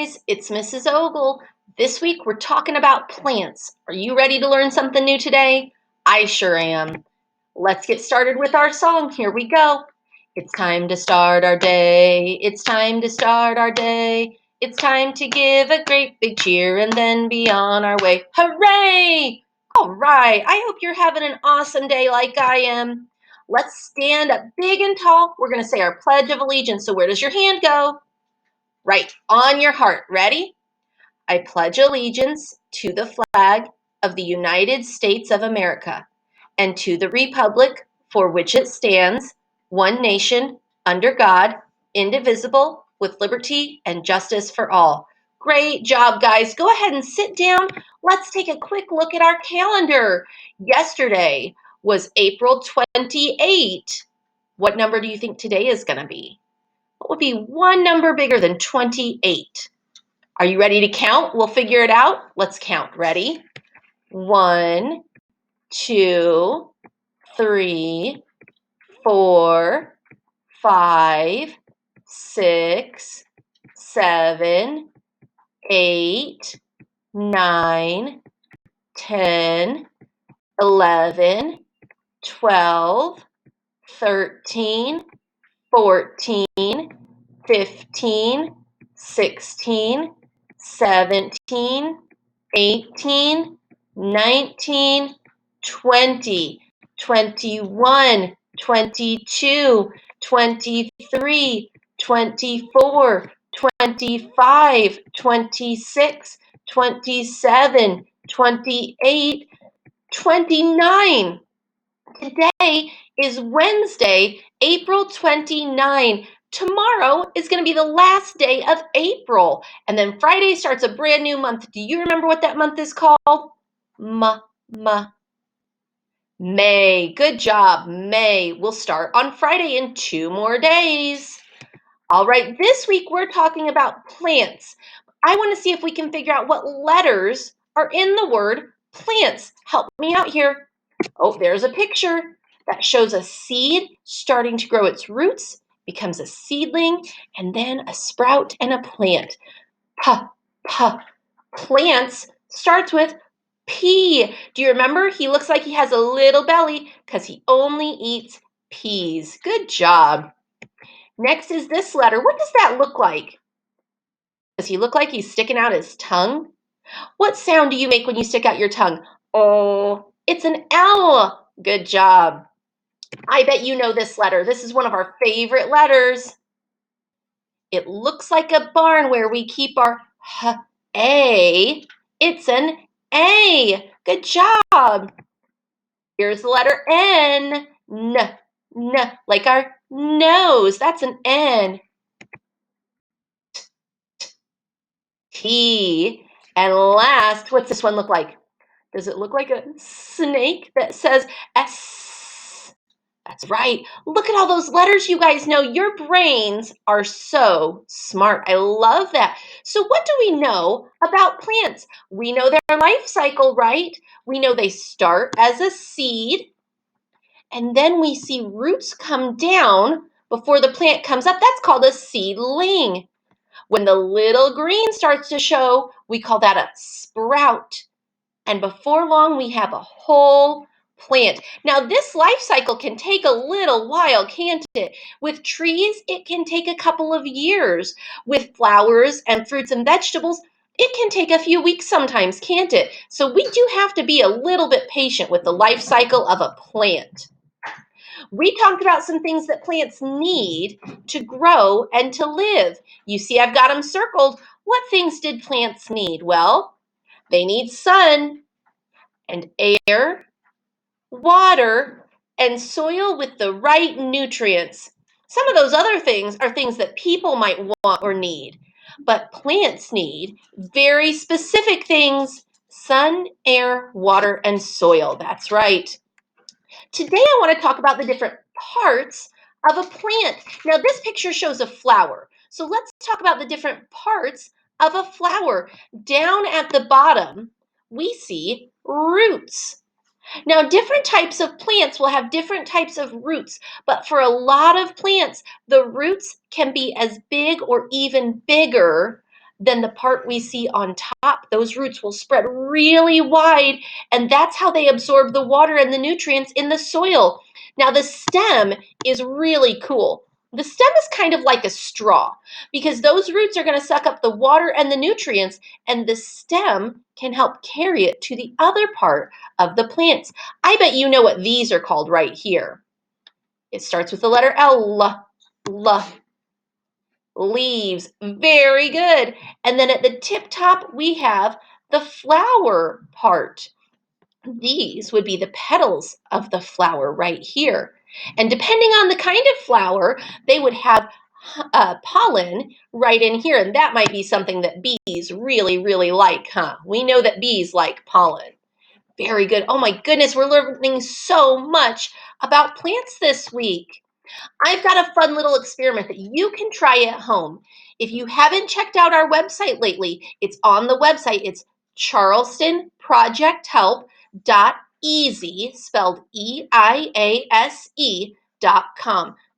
guys, it's Mrs. Ogle. This week we're talking about plants. Are you ready to learn something new today? I sure am. Let's get started with our song. Here we go. It's time to start our day. It's time to start our day. It's time to give a great big cheer and then be on our way. Hooray! All right, I hope you're having an awesome day like I am. Let's stand up big and tall. We're going to say our Pledge of Allegiance. So where does your hand go? Right, on your heart. Ready? I pledge allegiance to the flag of the United States of America and to the republic for which it stands, one nation, under God, indivisible, with liberty and justice for all. Great job, guys. Go ahead and sit down. Let's take a quick look at our calendar. Yesterday was April 28. What number do you think today is going to be? What would be one number bigger than 28? Are you ready to count? We'll figure it out. Let's count. Ready? 1, 2, 3, 4, 5, 6, 7, 8, 9, 10, 11, 12, 13, 14, 15, 16, 17, 18, 19, 20, 21, 22, 23, 24, 25, 26, 27, 28, 29. Today is Wednesday, April 29. Tomorrow is going to be the last day of April. And then Friday starts a brand new month. Do you remember what that month is called? May. Good job. May will start on Friday in 2 more days. All right, this week we're talking about plants. I want to see if we can figure out what letters are in the word plants. Help me out here. Oh, there's a picture that shows a seed starting to grow its roots, becomes a seedling, and then a sprout and a plant. Plants starts with P. Do you remember? He looks like he has a little belly because he only eats peas. Good job. Next is this letter. What does that look like? Does he look like he's sticking out his tongue? What sound do you make when you stick out your tongue? Oh, it's an L. Good job. I bet you know this letter. This is one of our favorite letters. It looks like a barn where we keep our A. It's an A. Good job. Here's the letter N. N, like our nose. That's an N. T. And last, what's this one look like? Does it look like a snake that says S? That's right. Look at all those letters you guys know. Your brains are so smart. I love that. So what do we know about plants? We know their life cycle, right? We know they start as a seed, and then we see roots come down before the plant comes up. That's called a seedling. When the little green starts to show, we call that a sprout. And before long, we have a whole plant. Now, this life cycle can take a little while, can't it? With trees, it can take a couple of years. With flowers and fruits and vegetables, it can take a few weeks sometimes, can't it? So we do have to be a little bit patient with the life cycle of a plant. We talked about some things that plants need to grow and to live. You see, I've got them circled. What things did plants need? Well, they need sun and air, water, and soil with the right nutrients. Some of those other things are things that people might want or need, but plants need very specific things: sun, air, water, and soil. That's right. Today I want to talk about the different parts of a plant. Now this picture shows a flower. So let's talk about the different parts of a flower. Down at the bottom, we see roots. Now different types of plants will have different types of roots, but for a lot of plants, the roots can be as big or even bigger then the part we see on top, those roots will spread really wide, and that's how they absorb the water and the nutrients in the soil. Now, the stem is really cool. The stem is kind of like a straw because those roots are going to suck up the water and the nutrients, and the stem can help carry it to the other part of the plants. I bet you know what these are called right here. It starts with the letter L. L. Leaves. Very good. And then at the tip top, we have the flower part. These would be the petals of the flower right here. And depending on the kind of flower, they would have pollen right in here. And that might be something that bees really, really like, huh? We know that bees like pollen. Very good. Oh my goodness, we're learning so much about plants this week. I've got a fun little experiment that you can try at home. If you haven't checked out our website lately, it's on the website. It's charlestonprojecthelp.easy, spelled EIASE.com.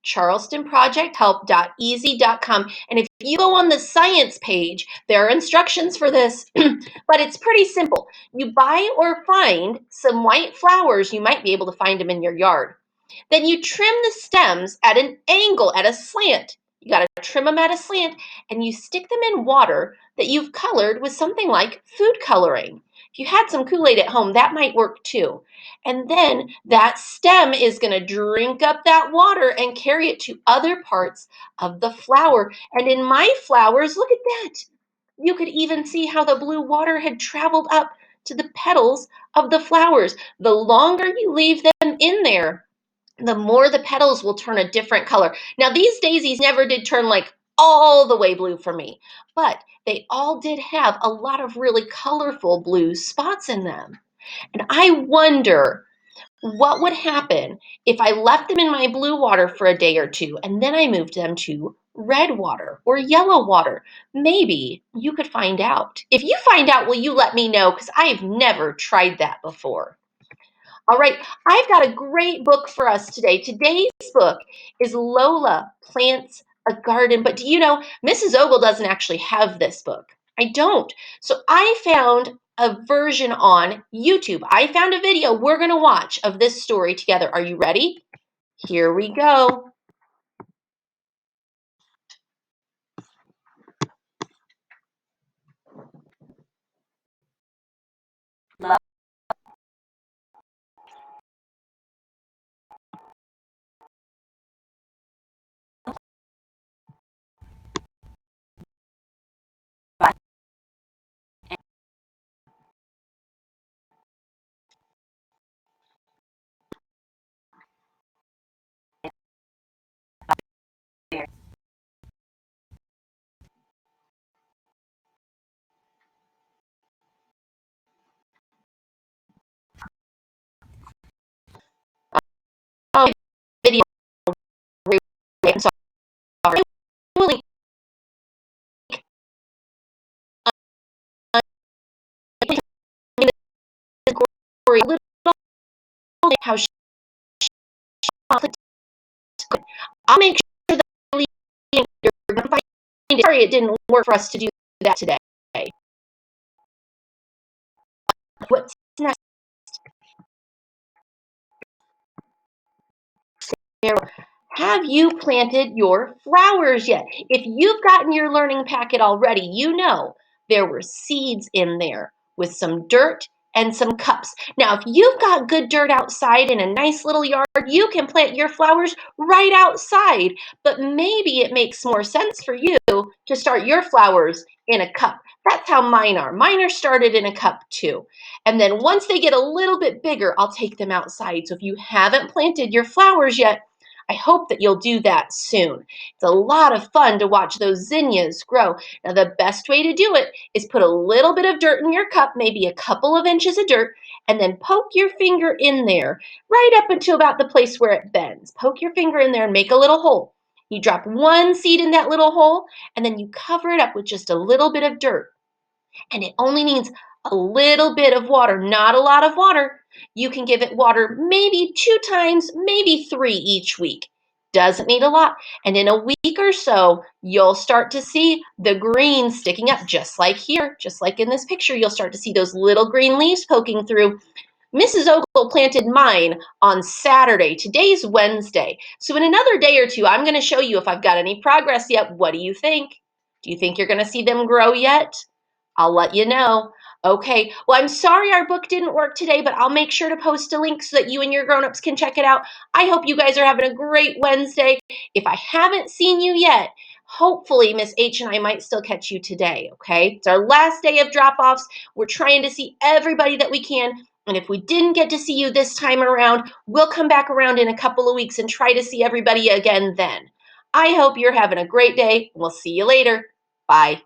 charlestonprojecthelp.easy.com. And if you go on the science page, there are instructions for this, but it's pretty simple. You buy or find some white flowers. You might be able to find them in your yard. Then you trim the stems at an angle, at a slant. You got to trim them at a slant, and you stick them in water that you've colored with something like food coloring. If you had some Kool-Aid at home, that might work too. And then that stem is going to drink up that water and carry it to other parts of the flower. And in my flowers, look at that. You could even see how the blue water had traveled up to the petals of the flowers. The longer you leave them in there, the more the petals will turn a different color. Now, these daisies never did turn like all the way blue for me, but they all did have a lot of really colorful blue spots in them. And I wonder what would happen if I left them in my blue water for a day or two and then I moved them to red water or yellow water. Maybe you could find out. If you find out, will you let me know? Because I've never tried that before. All right, I've got a great book for us today. Today's book is Lola Plants a Garden. But do you know, Mrs. Ogle doesn't actually have this book. I don't. So I found a version on YouTube. I found a video we're going to watch of this story together. Are you ready? Here we go. Oh, video. I'm sorry. How I'll make sure that you're going to find it. Sorry, it didn't work for us to do that today. What's next? Have you planted your flowers yet? If you've gotten your learning packet already, you know there were seeds in there with some dirt and some cups. Now, if you've got good dirt outside in a nice little yard, you can plant your flowers right outside. But maybe it makes more sense for you to start your flowers in a cup. That's how mine are. Mine are started in a cup too. And then once they get a little bit bigger, I'll take them outside. So if you haven't planted your flowers yet, I hope that you'll do that soon. It's a lot of fun to watch those zinnias grow. Now, the best way to do it is put a little bit of dirt in your cup, maybe a couple of inches of dirt, and then poke your finger in there right up until about the place where it bends. Poke your finger in there and make a little hole. You drop one seed in that little hole, and then you cover it up with just a little bit of dirt. And it only needs a little bit of water, not a lot of water. You can give it water maybe 2 times, maybe 3 each week. Doesn't need a lot. And in a week or so, you'll start to see the green sticking up, just like here, just like in this picture. You'll start to see those little green leaves poking through. Mrs. Ogle planted mine on Saturday. Today's Wednesday. So in another day or two, I'm going to show you if I've got any progress yet. What do you think? Do you think you're going to see them grow yet? I'll let you know. Okay, well, I'm sorry our book didn't work today, but I'll make sure to post a link so that you and your grown-ups can check it out. I hope you guys are having a great Wednesday. If I haven't seen you yet, hopefully Miss H and I might still catch you today, okay? It's our last day of drop-offs. We're trying to see everybody that we can, and if we didn't get to see you this time around, we'll come back around in a couple of weeks and try to see everybody again then. I hope you're having a great day. We'll see you later. Bye.